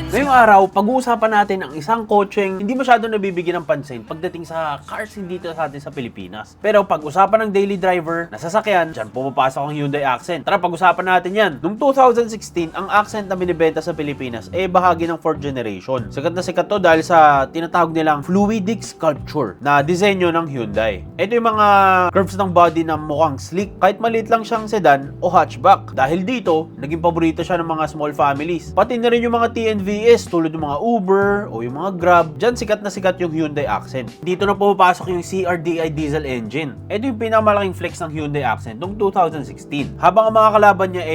Ngayong araw, pag-uusapan natin ang isang kotseng hindi masyado nabibigyan ng pansin pagdating sa cars dito sa atin sa Pilipinas. Pero pag-usapan ng daily driver na sasakyan, dyan pumapasok ang Hyundai Accent. Tara, pag-usapan natin yan. Noong 2016, ang Accent na binibenta sa Pilipinas bahagi ng 4th generation. Sikat na sikat to dahil sa tinatawag nilang fluidic sculpture na disenyo ng Hyundai. Ito yung mga curves ng body na mukhang sleek kahit maliit lang siyang sedan o hatchback. Dahil dito, naging paborito siya ng mga small families. Pati na rin yung mga TNVS tulad ng mga Uber o yung mga Grab. Diyan sikat na sikat yung Hyundai Accent. Dito na pumapasok yung CRDI diesel engine. Ito yung pinakamalaking flex ng Hyundai Accent noong 2016. Habang ang mga kalaban niya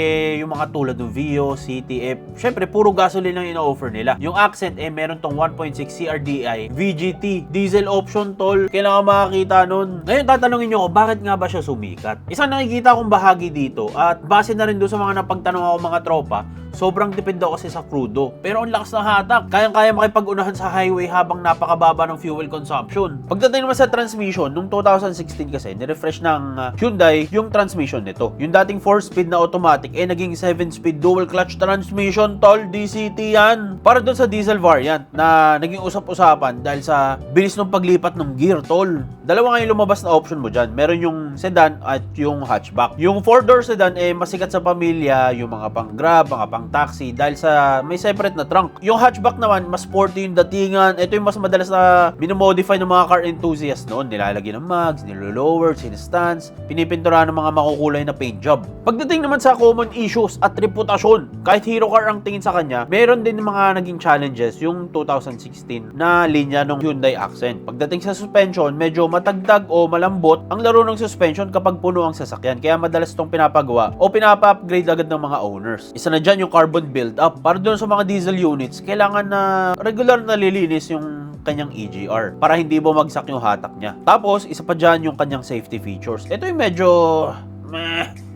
yung mga tulad ng Vio, CTF, syempre puro gasoline lang ino-offer nila. Yung Accent meron tong 1.6 CRDI VGT diesel option tol. Kailangan makakita nun. Ngayon tatanungin nyo ko, bakit nga ba siya sumikat? Isang nakikita kong bahagi dito at base na rin doon sa mga napagtanong ako mga tropa, sobrang depende ako kasi sa crudo. Pero ang lakas ng hatak. Kayang-kaya makipag-unahan sa highway habang napakababa ng fuel consumption. Pagdating naman sa transmission, noong 2016 kasi, nirefresh ng Hyundai yung transmission nito. Yung dating 4-speed na automatic, naging 7-speed dual clutch transmission, tol, DCT yan. Para doon sa diesel variant na naging usap-usapan dahil sa bilis ng paglipat ng gear, tol. Dalawa nga yung lumabas na option mo dyan. Meron yung sedan at yung hatchback. Yung 4-door sedan, masikat sa pamilya, yung mga pang Grab, mga pang taxi dahil sa may separate na trunk. Yung hatchback naman, mas sporty yung datingan. Ito yung mas madalas na minomodify ng mga car enthusiasts noon. Nilalagyan ng mags, nilolower, sinistance, pinipinturahan ng mga makukulay na paint job. Pagdating naman sa common issues at reputasyon, kahit hero car ang tingin sa kanya, meron din mga naging challenges yung 2016 na linya ng Hyundai Accent. Pagdating sa suspension, medyo matagdag o malambot ang laro ng suspension kapag puno ang sasakyan. Kaya madalas itong pinapagawa o pinapa-upgrade agad ng mga owners. Isa na dyan yung carbon build-up. Para doon sa mga diesel units, kailangan na regular na lilinis yung kanyang EGR para hindi bumagsak yung hatak niya. Tapos, isa pa dyan yung kanyang safety features. Ito yung medyo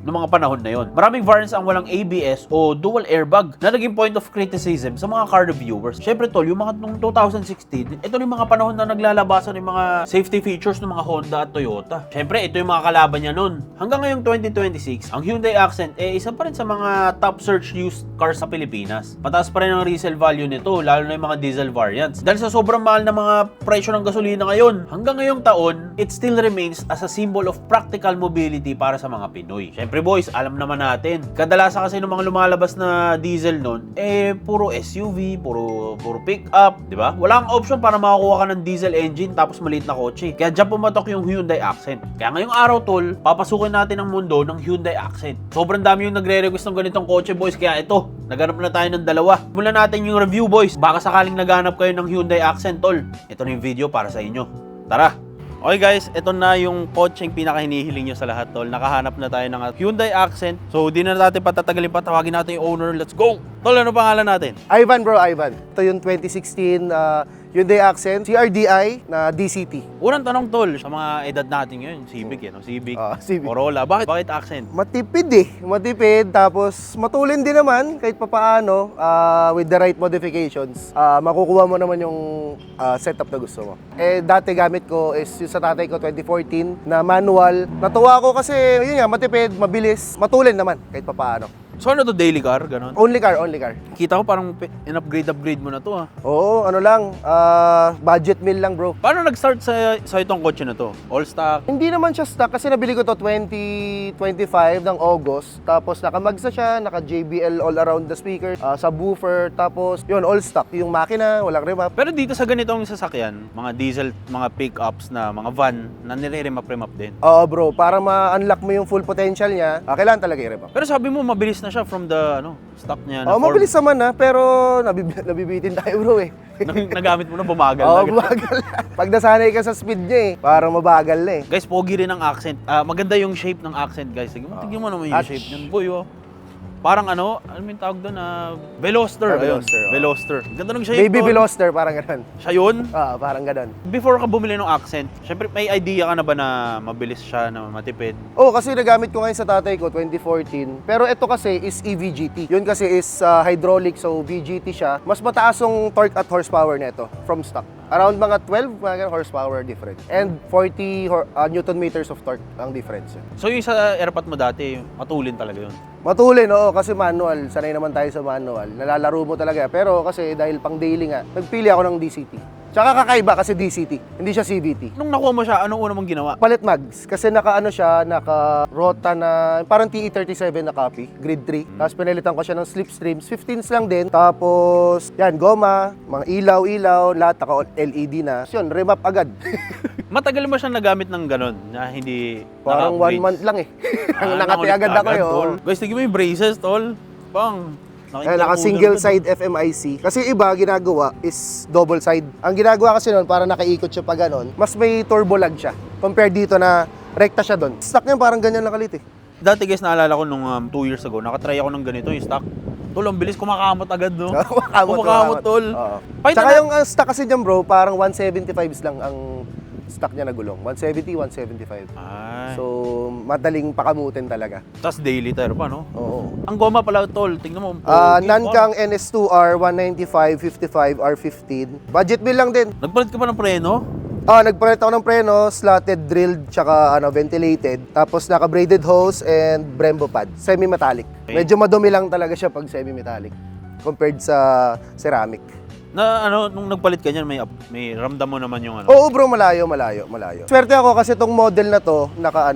noong mga panahon na yon. Maraming variants ang walang ABS o dual airbag na naging point of criticism sa mga car reviewers. Syempre tol, yung mga noong 2016, ito yung mga panahon na naglalabasan ng mga safety features ng mga Honda at Toyota. Syempre, ito yung mga kalaban niya noon. Hanggang ngayong 2026, ang Hyundai Accent isa pa rin sa mga top search used cars sa Pilipinas. Pataas pa rin ang resale value nito, lalo na yung mga diesel variants. Dahil sa sobrang mahal na mga presyo ng gasolina ngayon, hanggang ngayong taon, it still remains as a symbol of practical mobility para sa mga Pinoy. Syempre boys, alam naman natin. Kadalasan kasi ng mga lumalabas na diesel nun, puro SUV, puro pick-up, di ba? Walang option para makakuha ka ng diesel engine tapos maliit na kotse. Kaya dyan pumatok yung Hyundai Accent. Kaya ngayong araw tol, papasukin natin ang mundo ng Hyundai Accent. Sobrang dami yung nagre-request ng ganitong kotse boys, kaya ito, naghanap na tayo ng dalawa. Mula natin yung review boys, baka sakaling naghanap kayo ng Hyundai Accent tol. Ito na yung video para sa inyo. Tara! Okay guys, ito na yung kotseng pinaka-hinihiling nyo sa lahat tol. Nakahanap na tayo ng Hyundai Accent. So, di na natin patatagalin pa. Tawagin natin yung owner. Let's go! Tol, ano pangalan natin? Ivan bro, Ivan. Ito yung 2016 Hyundai Accent, CRDI na DCT. Unang tanong tol, sa mga edad natin ngayon, Civic no? Civic, Civic. Corolla. Bakit Accent? Matipid matipid. Tapos matulin din naman kahit papaano with the right modifications. Makukuha mo naman yung setup na gusto mo. Dati gamit ko is yung sa tatay ko 2014 na manual. Natuwa ko kasi yun nga, matipid, mabilis, matulin naman kahit papaano. So ano to, daily car? Ganon? Only car, only car. Kita ko parang in-upgrade mo na to ha. Oo, ano lang, budget meal lang bro. Paano nag-start sa itong kotse na to? All stock? Hindi naman siya stock kasi nabili ko to 2025 ng August. Tapos naka-Magsa siya, naka-JBL all around the speaker, subwoofer, tapos yun, all stock. Yung makina, walang remap. Pero dito sa ganitong sasakyan, mga diesel, mga pickups na, mga van, na nire-remap din. Oo bro, para ma-unlock mo yung full potential niya, kailangan talaga i-remap. Pero sabi mo, mabilis na siya from the stock niya na form. Mabilis naman pero nabibitin tayo bro eh. Nagamit mo na, bumagal Oo, na. bumagal. Pag nasanay ka sa speed niya parang mabagal na Guys, pogi rin ang Accent. Maganda yung shape ng Accent guys. Tignan mo naman yung shape niyan. Boy, parang ano mo yung tawag doon? Veloster. Veloster. Ganda ng shape. Baby Veloster, parang ganun. Siya yun? Parang ganun. Before ka bumili ng Accent, syempre may idea ka na ba na mabilis siya, na matipid? Kasi nagamit ko ngayon sa tatay ko 2014. Pero ito kasi is EVGT. Yun kasi is hydraulic, so VGT siya. Mas mataas yung torque at horsepower nito from stock. Around mga 12 mga ganun, horsepower difference. And 40 Newton meters of torque ang difference. So yung sa airpot mo dati, matulin talaga yun. Matulin, oo, kasi manual. Sanay naman tayo sa manual. Nalalaro mo talaga. Pero kasi dahil pang daily nga, nagpili ako ng DCT. Tsaka kakaiba kasi DCT, hindi siya CVT. Nung nakuha mo siya, anong una mong ginawa? Palit mags, kasi naka-ano siya, naka-rota na, parang TE37 na copy, grid 3. Tapos pinalitan ko siya ng slipstreams, 15s lang din. Tapos, yan, goma, mga ilaw-ilaw, lahat naka-LED na. So, yun, remap agad. Matagal mo siyang nagamit ng ganun, na hindi Parang 1 month lang eh. Nakati agad ako eh. tol. Oh. Guys, tignan mo yung braces, tol. Bang. Naka-single side FMIC. Kasi iba, ginagawa is double side. Ang ginagawa kasi nun, para nakaikot siya pa ganon, mas may turbo lag siya. Compared dito na rekta siya doon. Stock niya parang ganyan nakalit eh. Dati guys, naalala ko nung 2 years ago, nakatry ako ng ganito, yung stock. Tol, ang bilis kumakamot agad, no? Kumakamot, tol. Oo. Pakita Tsaka na- yung stock kasi dyan bro, parang 175s lang ang stock niya na gulong. 170, 175. Ay. So, madaling pakamutin talaga. Tapos daily tire pa, no? Oo. Ang goma pala, tol. Tingnan mo. Nankang NS2R 195, 55, R15. Budget bill lang din. Nagpalit ka pa ng preno? Nagpalit ako ng preno, slotted, drilled, tsaka ventilated. Tapos naka-braided hose and Brembo pad. Semi-metallic. Okay. Medyo madumi lang talaga siya pag semi-metallic compared sa ceramic. Na nung nagpalit ka niyan, may ramdam mo naman yung ano. Oo bro, malayo. Swerte ako kasi itong model na to, naka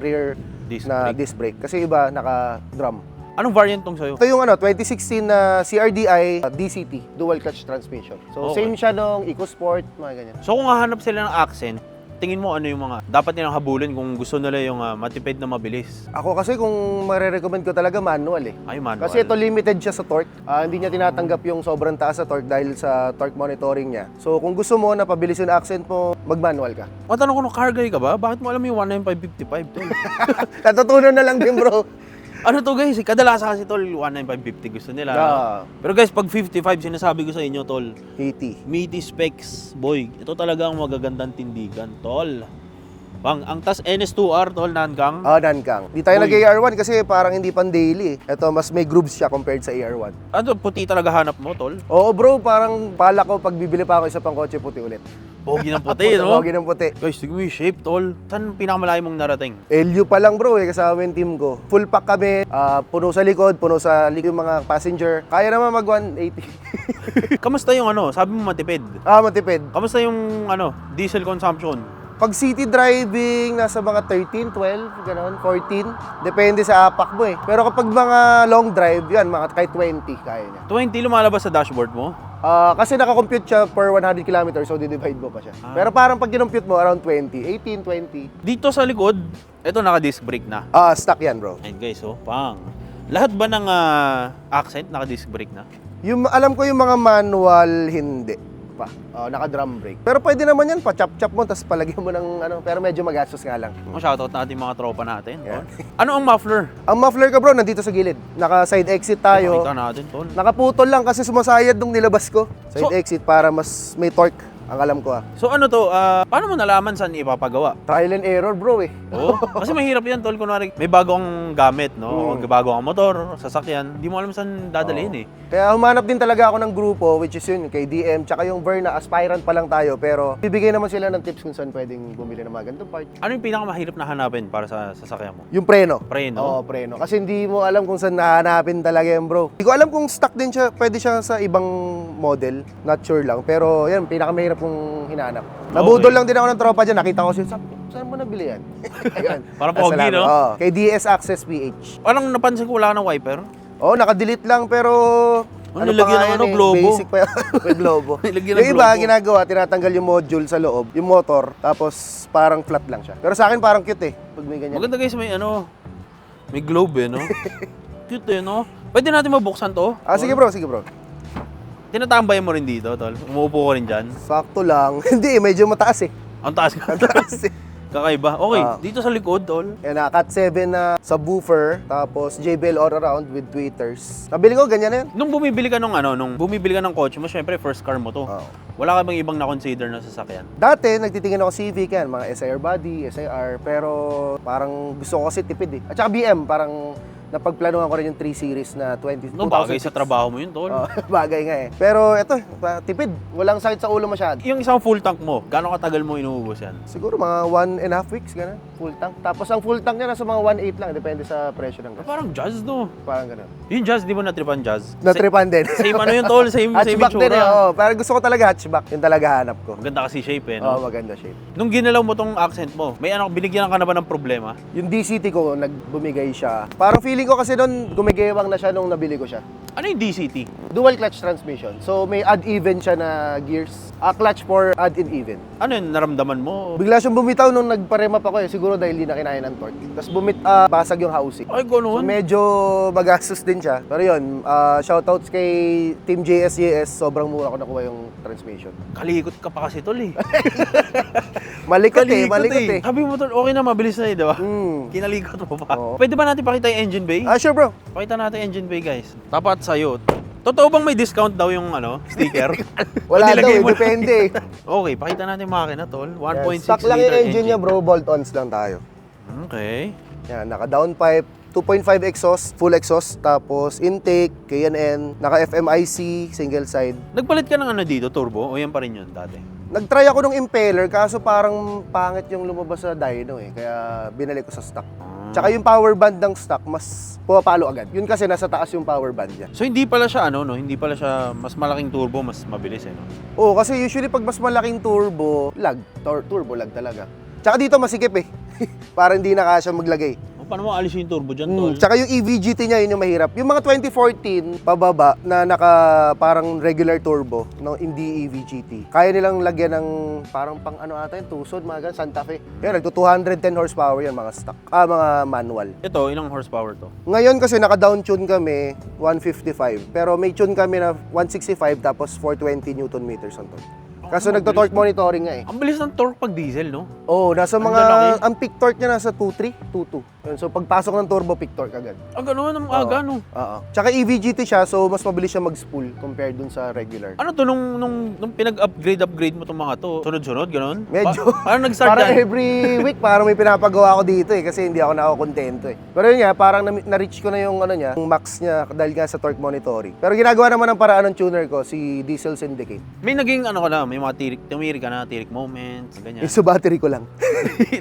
rear Disc na brake. disc brake. Kasi iba, naka drum. Anong variant tong sa'yo? Ito yung 2016 na CRDI DCT, dual clutch transmission. So Okay. same siya nung EcoSport, mga ganyan. So kung hahanap sila ng accent, tingin mo ano yung mga dapat nilang habulin kung gusto nila yung matipid na mabilis? Ako kasi kung marirecommend ko talaga manual eh. Ay, manual. Kasi ito limited siya sa torque. Hindi niya tinatanggap yung sobrang taas sa torque dahil sa torque monitoring niya. So kung gusto mo na pabilisin ang accent mo, mag-manual ka. Matanong ko, car guy ka ba? Bakit mo alam yung 19555, tol? Natutunan na lang din bro. Ano to guys, kadalasan kasi tol, 19550 gusto nila. Pero guys, pag 55, sinasabi ko sa inyo, tol, meaty specs, boy. Ito talaga ang magagandang tindigan, tol. Bang, ang tas NS2R, tol, Nankang. Nankang. Di tayo Uy. nag-AR1 kasi parang hindi pan daily. Ito, mas may grooves siya compared sa AR1. Ano, puti talaga hanap mo, tol? Oo bro, parang bala ko pag bibili pa ako isa pang kotse puti ulit. Pogi ng puti, no? Pogi ng puti. Guys, tignan mo yung shape, tol. Saan pinakamalayo mong narating? LU pa lang bro, kasama yung team ko. Full pack kami, puno sa likod, puno sa yung mga passenger. Kaya naman mag 180. Kamusta yung ano? Sabi mo matipid. Matipid. Kamusta yung ano, diesel consumption? Pag city driving, nasa mga 13, 12, gano'n, 14. Depende sa apak mo eh. Pero kapag mga long drive, yan, mga kahit 20, kaya niya. 20 lumalabas sa dashboard mo? Kasi nakakompute siya per 100 kilometers, so di-divide mo pa siya. Pero parang pag kinompute mo, around 20, 18, 20. Dito sa likod, ito naka-disc brake na. Stock yan bro. Ayun guys, oh, pang. Lahat ba ng accent naka-disc brake na? Yung, alam ko yung mga manual, hindi pa. Naka-drum brake. Pero pwede naman yan, pa-chop-chop mo, tapos palagyan mo ng pero medyo magastos nga lang. Shoutout natin mga tropa natin. Yeah. Tol. Ano ang muffler? Ang muffler ka bro, nandito sa gilid. Naka-side exit tayo. Nakita natin, tol. Nakaputol lang kasi sumasayad nung nilabas ko. Side So- exit para mas may torque, ang alam ko So ano to, paano mo nalaman saan ipapagawa? Trial and error bro eh. Oo, kasi mahirap yan, tol. Kunwari, may bagong gamit, no? May bago kang motor, sasakyan. Di mo alam saan dadalhin eh. Kaya humanap din talaga ako ng grupo, which is yun, kay DM, tsaka yung Verna, aspirant pa lang tayo, pero bibigay naman sila ng tips kung saan pwedeng bumili ng mga ganitong part. Ano yung pinakamahirap na hanapin para sa sasakyan mo? Yung preno. Preno? Oo, preno. Kasi hindi mo alam kung saan nahanapin talaga yan, bro. Hindi ko alam kung stock din siya, pwede siya sa ibang model. Not sure lang. Pero yan, pinakamahirap kong hinanap. Nabudol lang din ako ng tropa dyan. Nakita ko siya, saan mo nabili yan? Ayun. Parang pogi, Salamat. no? Oo. Kay DS Access PH. Parang napansin ko wala ka ng wiper. Oo, naka-delete lang pero... Nilagyan ng yan globo. Basic pa yan. May globo. Nilagyan ng Yung iba, globo. ginagawa, tinatanggal yung module sa loob, yung motor, tapos parang flat lang siya. Pero sa akin parang cute eh, pag may ganyan. Maganda guys, may globe eh, no? Cute eh, no? Pwede natin mabuksan to? Sige bro, sige bro. Tinatambay mo rin dito, tol. Umuupo ka rin dyan. Sakto lang. Hindi, medyo mataas eh. Ang taas ka. Mataas eh. Kakaiba. Okay, dito sa likod, tol. Yan na, Cat 7 na subwoofer, tapos JBL all around with tweeters. Nabili ko, ganyan na yan. Nung bumibili ka ng kotse mo, syempre first car mo to. Oo. Wala ka bang ibang na-consider na sasakyan? Dati, nagtitingin ako Civic yan, mga SIR body, SIR, pero parang gusto ko kasi tipid eh. At saka BM, parang napagplanuhan ko rin yung 3 series na 20. No, bagay sa trabaho mo yun, tol. Oh, bagay nga eh. Pero ito, tipid. Walang sakit sa ulo masyado. Yung isang full tank mo, gaano katagal mo inuubos yan? Siguro mga 1.5 weeks, gano'n. Full tank. Tapos ang full tank niya nasa mga 1.8 lang. Depende sa presyo ng gas. Parang jazz, no? Parang gano'n. Yung jazz, di mo natripan jazz? Natripan din. Same ano yun, tol? Same Hatchback din eh. itsura. Oh. Parang gusto ko talaga hatchback. Yung talaga hanap ko. Maganda kasi shape eh, Oo, no? maganda shape. Nung ginalaw mo tong accent mo, may ano, binigyan ka na ba ng problema? Yung DCT ko, nagbumigay siya. Parang feeling ko kasi doon, gumigewang na siya nung nabili ko siya. Ano yung DCT? Dual clutch transmission. So may odd-even siya na gears. Clutch for odd and even. Ano yun, naramdaman mo? Bigla siyang bumitaw nung nagparemap ako eh. Siguro dahil di na kinaya ng torque. Tapos basag yung housing. Ay, So gano'n? medyo magastos din siya. Pero yun, shoutouts kay Team JSJS. Sobrang mura ko nakuha yung transmission. Kalikot ka pa kasi, tol eh. Malikot eh. Sabi mo, tol, okay na, mabilis na eh, di ba? Kinalikot mo pa. Oo. Pwede ba natin pakita yung engine bay? Sure bro. Pakita natin yung engine bay, guys. Tapat sa'yo. Totoo bang may discount daw yung sticker? Wala daw Nilagay eh, mo lang. depende eh. Okay, pakita natin yung makina, tol. 1.6 Stock lang liter yung engine niya bro, bolt-ons lang tayo. Okay. Yan, naka-downpipe, 2.5 exhaust, full exhaust, tapos intake, K&N, naka-FMIC, single side. Nagpalit ka ng ano dito, turbo? O yan pa rin yun dati? Nag-try ako ng impeller, kaso parang pangit yung lumabas sa dyno eh, kaya binalik ko sa stock. Tsaka yung power band ng stock, mas pumapalo agad. Yun kasi nasa taas yung power band niya. So hindi pala siya hindi pala siya mas malaking turbo, mas mabilis eh, no? Oo, kasi usually pag mas malaking turbo, turbo lag talaga. Tsaka dito masikip eh, para hindi na kasya maglagay. O, paano mo alisin yung turbo dyan, tol? Tsaka yung EVGT niya, yun yung mahirap. Yung mga 2014 pababa na parang regular turbo, no, hindi EVGT. Kaya nilang lagyan ng parang pang ano ata yung tusod, mga ganun, Santa Fe. Yan, nagto 210 horsepower yan, mga stock. Mga manual. Ito, ilang horsepower to? Ngayon kasi naka-down tune kami 155, pero may tune kami na 165 tapos 420 Newton meters ang torque. Kaso nagto-torque monitoring nga eh. Ang bilis ng torque pag diesel, no? Oo, nasa Ang mga, lalaki. ang peak torque niya nasa 2.3, 2.2. Yun, so pagpasok ng turbo, peak torque agad. Ah, gano'n, ang aga, no? Oo. Tsaka EVGT siya, so mas mabilis siya mag-spool compared dun sa regular. Ano to, nung pinag-upgrade mo itong mga to, sunod-sunod, gano'n? Medyo. Paano nag-start Parang yan? every week, parang may pinapagawa ako dito eh, kasi hindi ako nakakontento eh. Pero yun nga, parang na-reach ko na yung ano niya, yung max niya dahil nga sa torque monitoring. Pero ginagawa naman ng paraan ng tuner ko, si Diesel Syndicate. May naging ano ka na, may mga tumiri ka na, tirik moments, ganyan. Yung sa battery ko lang.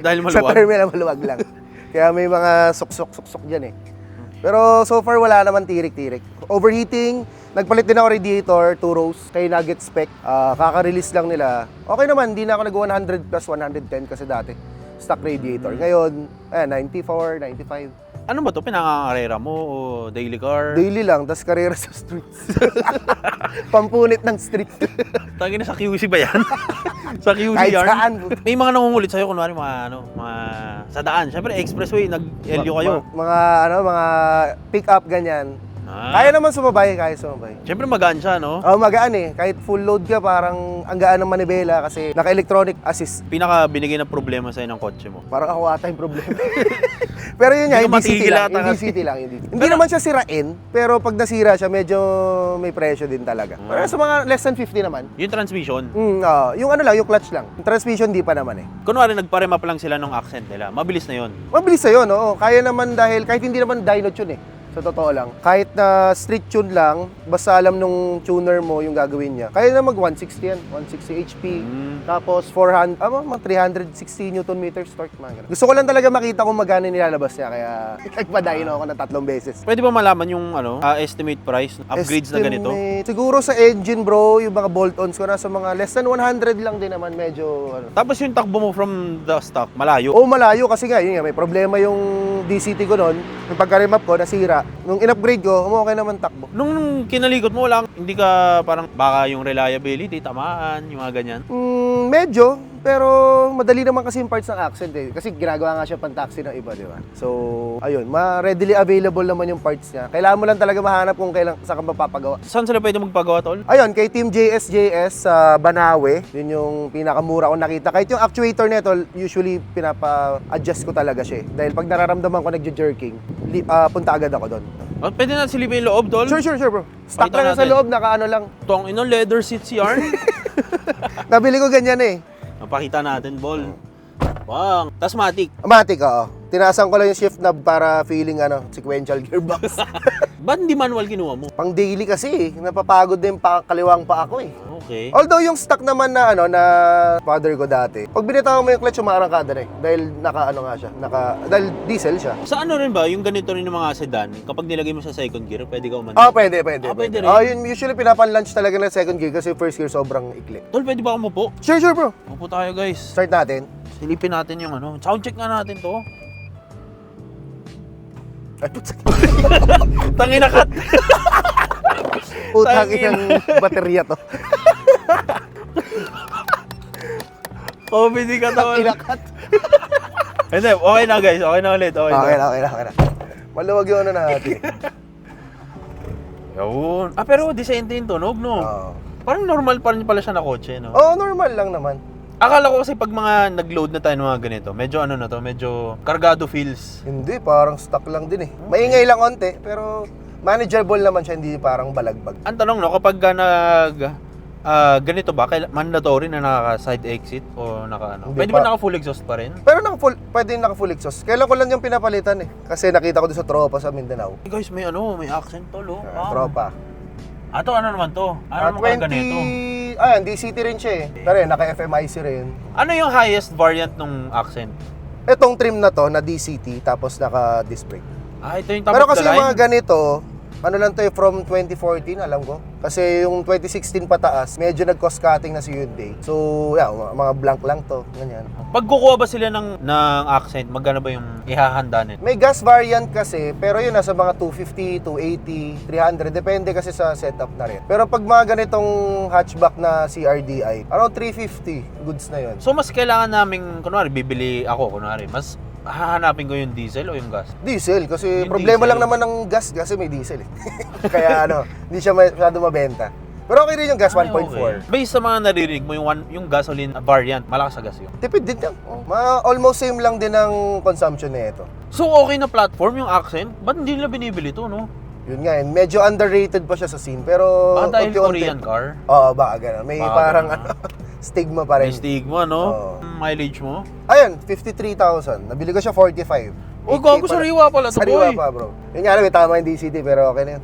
Dahil Sa maluwag. terminal maluwag lang. Kaya may mga suksok dyan eh. Pero so far wala naman tirik-tirik. Overheating, nagpalit din ako radiator, 2 rows, kay Nugget spec. Kaka-release lang nila. Okay naman, hindi na ako nag 100 plus 110 kasi dati. Stock radiator. Ngayon, 94, 95. Ano ba to? Pinangangarera mo o daily car? Daily lang, tas karera sa streets. Pampunit ng street. Tangin na sa QC ba yan? Sa QC Kahit yarn? saan. May mga nangungulit sa'yo, kunwari mga sa daan. Siyempre, expressway, nag-LU kayo. Mga pick-up ganyan. Ah. Kaya naman sumabay, kaya sumabay. Siyempre, magaan siya, no? Magaan eh. Kahit full load ka, parang ang gaan ng manibela kasi naka-electronic assist. Pinaka binigay na problema sa'yo ng kotse mo. Parang ako ata yung problema. Pero yun nga, Hindi ka hindi city matigil lang. ata Hindi kasi. city lang. Hindi naman siya sirain, pero pag nasira siya, medyo may presyo din talaga. Pero sa mga less than 50 naman, Yung transmission, yung ano lang, yung clutch lang. Yung transmission, di pa naman eh. kunwari nagparemap lang sila ng accent nila, mabilis na yon. Mabilis na yun, oo. Kaya naman dahil, kahit hindi naman dyno tune eh. Sa totoo lang. Kahit na street tune lang, basta alam nung tuner mo yung gagawin niya. Kaya na mag 160 yan, 160 HP. Tapos 400, mga 360 Newton meters torque, mga ganun. Gusto ko lang talaga makita kung magkano nilalabas niya, kaya nagpa-dyno ako ng 3 beses. Pwede ba malaman yung estimate price, upgrades na ganito? Siguro sa engine bro, yung mga bolt-ons ko nasa mga less than 100 lang din naman, medyo ano. Tapos yung takbo mo from the stock, malayo. Oo, malayo kasi nga, yun nga, may problema yung DCT ko noon. Yung pagka-remap ko, nasira. Nung in-upgrade ko, okay naman takbo. Nung kinaligot mo, hindi ka parang baka yung reliability, tamaan, yung mga ganyan. Medyo, pero madali naman kasi yung parts ng accent eh. Kasi ginagawa nga siya pang-taxi ng iba, di ba? So, ayun, readily available naman yung parts niya. Kailangan mo lang talaga mahanap kung saan ka mapapagawa. Saan sila pwede magpagawa, tol? Ayun, kay Team JSJS sa Banawe, yun yung pinakamura ko nakita. Kahit yung actuator nito, usually pinapa-adjust ko talaga siya eh. Dahil pag nararamdaman ko nagja-jerking, punta agad ako doon. Pwede na silipin yung loob, tol? Sure bro. Stock Pakita lang sa natin. loob, naka-ano lang. Tong leather seats yarn. Nabili ko ganyan eh. Napakita natin, ball. Wow. Tasmatic. Matic, oo. Tinaasan ko lang yung shift knob para feeling sequential gearbox. Ba't hindi manual kinuha mo? Pang daily kasi napapagod din kaliwang pa ako eh. Okay. Although yung stock naman na na father ko dati, pag binitawan mo yung clutch, umaarangkada na eh. Dahil nga siya, dahil diesel siya. Sa ano rin ba, yung ganito rin ng mga sedan, kapag nilagay mo sa second gear, pwede ka umanda? Pwede. Pwede rin? Yun usually pinapan-launch talaga ng second gear kasi first gear sobrang ikli. Tol, pwede ba ako umupo? Sure bro. Umupo tayo guys. Start natin. Silipin natin yung sound check nga natin to. Ay, putsak. Tangina kat. Utang Tangina. inang baterya to. Comedy ka to. Inakat. Hindi, okay na guys. Okay na ulit. Okay Okay na. Maluwag yung natin. Yun. Pero decente yung tunog, no? Oo. Parang normal pa rin pala siya na kotse, no? Normal lang naman. Akala ko kasi pag mga nag-load na tayo ng mga ganito, medyo medyo kargado feels. Hindi, parang stock lang din eh. Maingay lang onte, pero manageable naman siya, hindi parang balagbag. Ang tanong, no, kapag ganito ba, mandatory na naka-side exit o Hindi Pwede pa. ba naka-full exhaust pa rin? Pero pwede naka-full exhaust. Kailan ko lang yung pinapalitan eh. Kasi nakita ko doon sa tropa sa Mindanao. Hey guys, may accent to, lo. Tropa. Ato, ano naman to? Ano naman ganito? Ayan, DCT rin siya eh. Pero naka-FMIC rin. Ano yung highest variant ng accent? Itong trim na to, na DCT, tapos naka-disc brake. Ito yung top Pero of the kasi yung line. mga ganito, lang to from 2014, alam ko. Kasi yung 2016 pataas, medyo nag-cost cutting na si Hyundai. So, mga blank lang to, ganyan. Pag kukuha ba sila ng accent, magkano ba yung ihahanda nila? May gas variant kasi, pero yun nasa mga 250, 280, 300, depende kasi sa setup na rin. Pero pag mga ganitong hatchback na CRDI, around 350 goods na yun. So, mas kailangan naming, bibili ako, mas hahanapin ko yung diesel o yung gas? Diesel, kasi Yung problema diesel. lang naman ng gas kasi may diesel eh. Kaya hindi siya masyado mabenta. Pero okay rin yung gas 1.4. Okay. Based sa mga naririnig mo, yung gasoline variant, malakas sa gas yun. Tipid din yan. Almost same lang din ang consumption na ito. So, okay na platform yung accent? Ba't hindi nila binibili to, no? Yun nga, medyo underrated pa siya sa scene. Pero Baka dahil unti-unti. Korean car? Oo, baka gano'n. May Baka parang ganun, stigma pa May rin. stigma, no? Oo. Mileage mo? Ayun, 53,000. Nabili ko siya 45. Oh, gago, sariwa pala to, Sariwa boy. pa, bro. Yun nga, may tama yung DCT, pero okay na yun.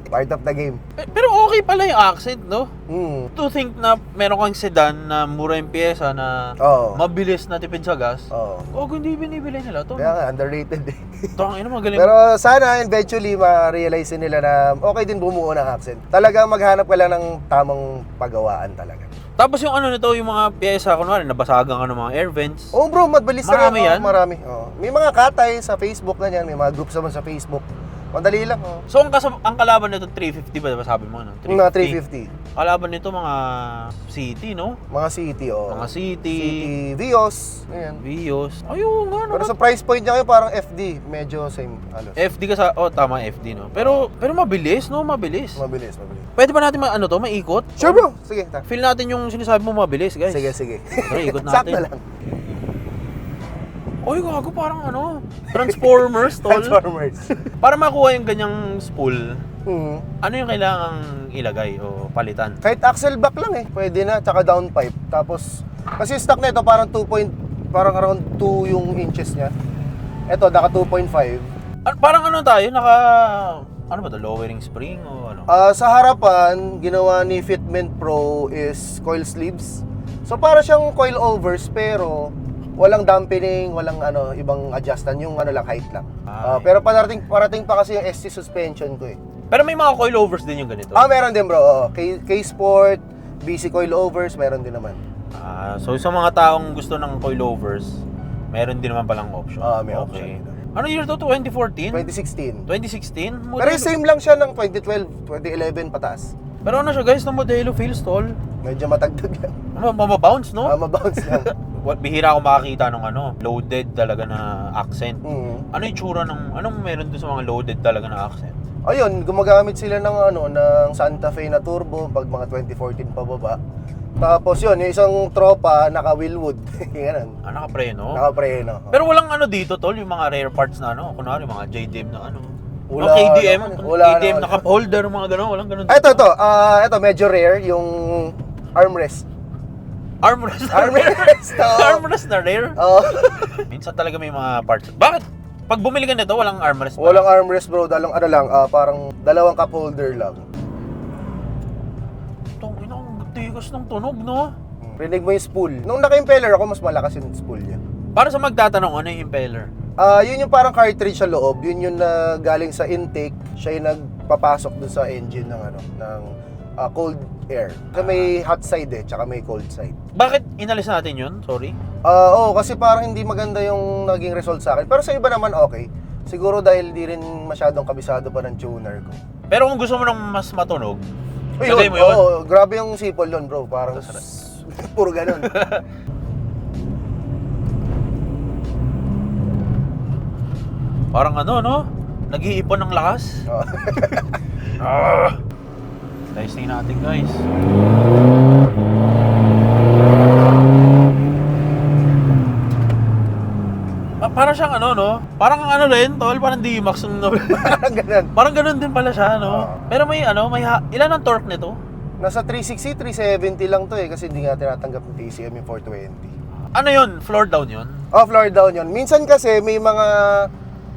Part of the game. Pero okay pala yung accent, no? Hmm. To think na meron kang sedan na mura yung pyesa na Oo. mabilis na tipid sa gas. Oo. Hindi binibili nila to. Kaya nga, underrated eh. Ito ang magaling. Pero sana eventually ma-realize nila na okay din bumuo ng accent. Talagang maghanap ka lang ng tamang pagawaan talaga. Tapos yung nito, yung mga pyesa, nabasagan ka ng mga air vents. Oh bro, mabilis Marami na yan? Marami. Oo. May mga katay sa Facebook na yan, may mga groups naman sa Facebook. Madali lang. Oh. So, ang kalaban nito, 350 ba? Diba sabi mo, no? Mga 350. Kalaban nito, mga city, no? Mga city, oh. Mga city, Vios. Ayan. Vios. Ayun nga, no? Pero sa price point niya kayo, parang FD. Medyo same. FD ka sa, tama, FD, no? Pero mabilis, no? Mabilis. Mabilis. Pwede ba natin maikot? Sure bro. Sige. Feel natin yung sinasabi mo mabilis, guys. Sige. Tara, ikot natin. Sakto lang. Oy, gago, parang Transformers, tol. Transformers. Para makuha yung ganyang spool, Mhm. ano yung kailangang ilagay o palitan? Kahit axle back lang eh. Pwede na. Tsaka downpipe. Tapos, kasi stock na ito parang parang around 2 yung inches niya. Ito, naka 2.5. Parang tayo, ano ba to, lowering spring o ano? Sa harapan, ginawa ni Fitment Pro is coil sleeves. So para siyang coil overs pero walang dampening, walang ibang adjustan, yung lang height lang. Pero parating pa kasi yung SC suspension ko eh. Pero may mga coilovers din yung ganito. Meron din bro. K-Sport, BC coilovers, meron din naman. So sa mga taong gusto ng coilovers, meron din naman palang option. May option. Ano year to? 2014? 2016. 2016? Pero same lang siya ng 2012, 2011 pataas. Pero siya guys, ng modelo feels tall. Medyo matagdag lang. Mabounce, no? Mabounce lang. Bihira ako makakita ng loaded talaga na accent. Mm. Ano yung tsura anong meron doon sa mga loaded talaga na accent? Ayun, gumagamit sila ng ng Santa Fe na turbo pag mga 2014 pababa. Tapos yun, yung isang tropa naka-Willwood. Ganun. Naka-preno? Naka-preno. Pero walang dito, tol, yung mga rare parts na kunwari mga JDM na Wala KDM, naman eh. Wala KDM na, na cup holder, mga gano'n, walang gano'n. Ito, medyo rare, yung armrest. Armrest na Armrest, rare. oo. Armrest na rare. Oo. Minsan talaga may mga parts. Bakit? Pag bumili ka nito, walang armrest ba? Walang armrest bro, parang dalawang cup holder lang. Itong ina, ang tigas ng tunog, no? Rinig mo yung spool. Nung naka-impeller ako, mas malakas yung spool niya. Para sa magtatanong, ano yung impeller? Yun yung parang cartridge sa loob. Yun yung na galing sa intake. Siya yung nagpapasok dun sa engine ng cold air. So may hot side tsaka may cold side. Bakit inalis natin yun? Sorry. Oo, kasi parang hindi maganda yung naging result sa akin. Pero sa iba naman okay. Siguro dahil di rin masyadong kabisado pa ng tuner ko. Pero kung gusto mo ng mas matunog, Uy, lagay mo yun. Oo, grabe yung sipol yun bro. Parang puro ganun. Parang ano, no? Nag-iipon ng lakas. Oo. Testing natin, guys. Parang siyang ano, no? Parang ano rin, tol, parang D-Max no? Parang ganun. Parang ganun din pala siya, no? Pero may ano, ilan ang torque nito? Nasa 360, 370 lang to kasi hindi nga tinatanggap ng TCM yung 420. Ano yun? Floor down yun? Oh, floor down yun. Minsan kasi may mga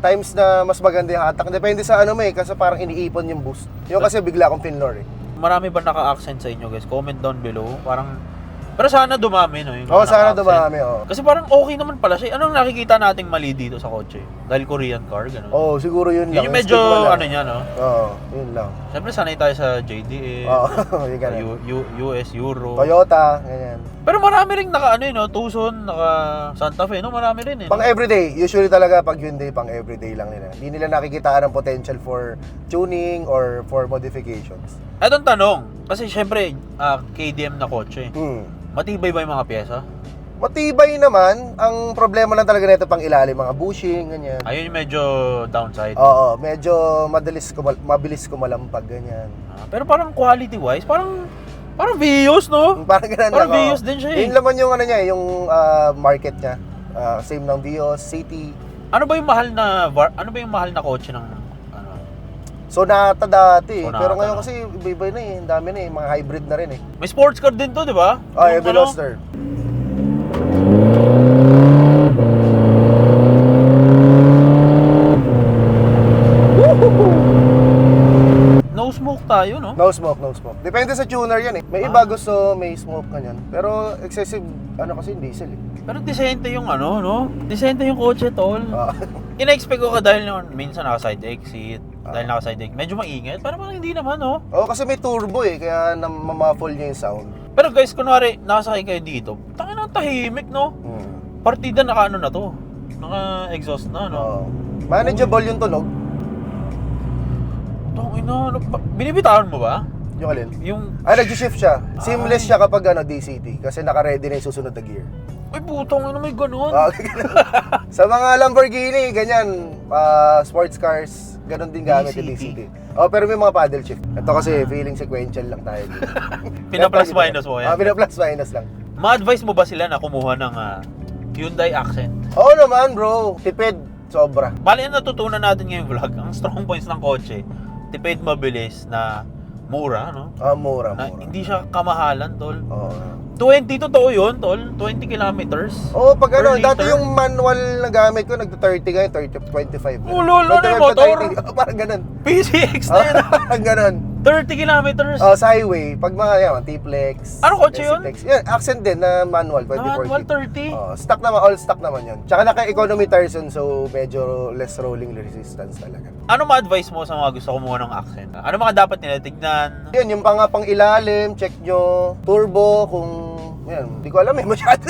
times na mas maganda yung hatak. Depende sa ano kasi parang iniipon yung boost. Yung kasi bigla akong pinlor Marami ba naka-accent sa inyo, guys? Comment down below. Parang pero sana dumami, no? Yung Oo, sana naka-accent. dumami, oo. Kasi parang okay naman pala siya. Anong nakikita nating mali dito sa kotse? Dahil Korean car, gano'n. Oo, siguro yun lang. Yun yung medyo, Stigma lang. ano niya, no? Oo, yun lang. Siyempre, sanay tayo sa JDM, Oo, yung ganun. US, Euro. Toyota, ganyan. Pero marami rin naka, ano, no? Tucson, naka Santa Fe, no? Marami rin, eh. Pang everyday, usually talaga pag Hyundai, pang everyday lang nila. Hindi nila nakikitaan ng potential for tuning or for modifications. Etong tanong, kasi syempre, KDM na kotse. Matibay ba yung mga pyesa? Matibay naman. Ang problema lang talaga nito pang ilalim, mga bushing, ganyan. Ayun yung medyo downside. Oo, medyo mabilis kumalampag, ganyan. Pero parang quality-wise, parang Vios, no? Parang ganun Parang lang, Vios din siya, eh. Yun naman yung ano niya, yung market niya. Same ng Vios, City. Ano ba yung mahal na kotse ng ano? Sonata dati. Sonata, Pero ngayon no? kasi iba-iba na eh. Ang dami na eh. Mga hybrid na rin eh. May sports car din to, di ba? Ay, Yung ano? Veloster. No smoke tayo, no? No smoke, no smoke. Depende sa tuner yan eh. May iba gusto may smoke kanyan. Pero excessive, kasi diesel eh. Pero decente yung ano, no? Decente yung kotse, tol. Ah. Ina-expect ko ka dahil minsan naka-side exit, dahil naka-side exit. Medyo maingay, pero parang hindi naman, no? Kasi may turbo eh. Kaya mamaffle niya yung sound. Pero guys, kunwari, nakasakay kayo dito, tangin ang tahimik, no? Partida naka-ano na to. Naka-exhaust na, no? Manageable yung tunog. Tangina, binibitawan mo ba? Yung alin? Yung, Nag-shift siya. Seamless siya kapag DCT. Kasi naka-ready na yung susunod na gear. ay putong, ano may ganun? Sa mga Lamborghini, ganyan, sports cars, ganun din gamit yung DCT. Pero may mga paddle shift. Ito kasi feeling sequential lang tayo. Pina-plus minus mo yan. Pina-plus minus lang. Ma-advise mo ba sila na kumuha ng Hyundai Accent? Oo naman bro, tipid, sobra. Bali, ang natutunan natin ngayong vlog, ang strong points ng kotse, tipid, mabilis, na mura, no? Mura. Hindi siya kamahalan, tol. Oo. 20, totoo yun, tol. 20 kilometers. Pag per dati liter. yung manual na gamit ko, nagto-30 ngayon, 25. Oh, lol, ano yung motor? Parang ganun. PCX na yun. Parang ganun. 30 kilometers. Sa highway, pag mga T-Flex. Ano kotse yun? Yan, accent din na manual, 2040. Manual 30. Stock naman, all stock naman yun. Tsaka naka-economy tires yun, so medyo less rolling resistance talaga. Ano ma-advise mo sa mga gusto kumuha ng Accent? Ano mga dapat nila tignan? Yun, yung pang ilalim, check nyo, turbo, kung, hindi ko alam masyado.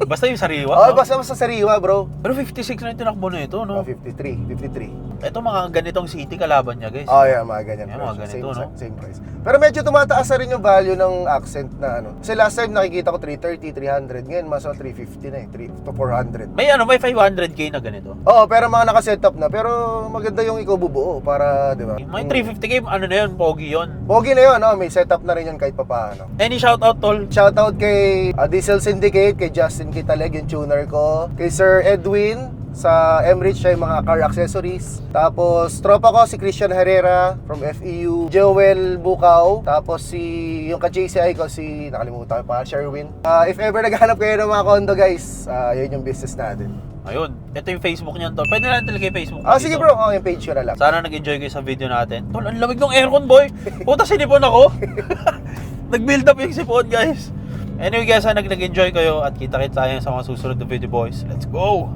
Basta yung sariwa, no? Basta sariwa, bro. Pero 56 na yung tinakbo na ito, no? 53. Ito mga ganitong city kalaban niya, guys. Mga ganyan. Yan, mga ganito, same price. Pero medyo tumataas na rin yung value ng Accent na Kasi last time nakikita ko 330, 300. Ngayon, mas 350 na eh. 3 to 400. May 500k na ganito. Pero mga naka-setup na. Pero maganda yung ikaw bubuo para, di ba? May 350k, ano na yun, pogi yun. Pogi na yun, may setup na rin yun kahit papaano. Any shoutout, tol? Shoutout kay Diesel Syndicate, kay Justin Kitaleg, yung tuner ko. Kay Sir Edwin, Sa Emirates siya yung mga car accessories. Tapos tropa ko si Christian Herrera from FEU, Joel Bukaw, tapos yung ka-JCI ko si nakalimutan ko pa, Sherwin. If ever naghanap kayo ng mga condo guys, yun yung business natin. Ayun, ito yung Facebook niyan, tol. Pwede na lang talaga yung Facebook. Sige bro, yung page ko na lang. Sana nag-enjoy kayo sa video natin. Tol, ang lamig ng aircon, boy. Puta, sinipon ako. Nag-build up yung sipon, guys. Anyway guys, sana nag-enjoy kayo at kita-kita tayo sa mga susunod na video, boys. Let's go!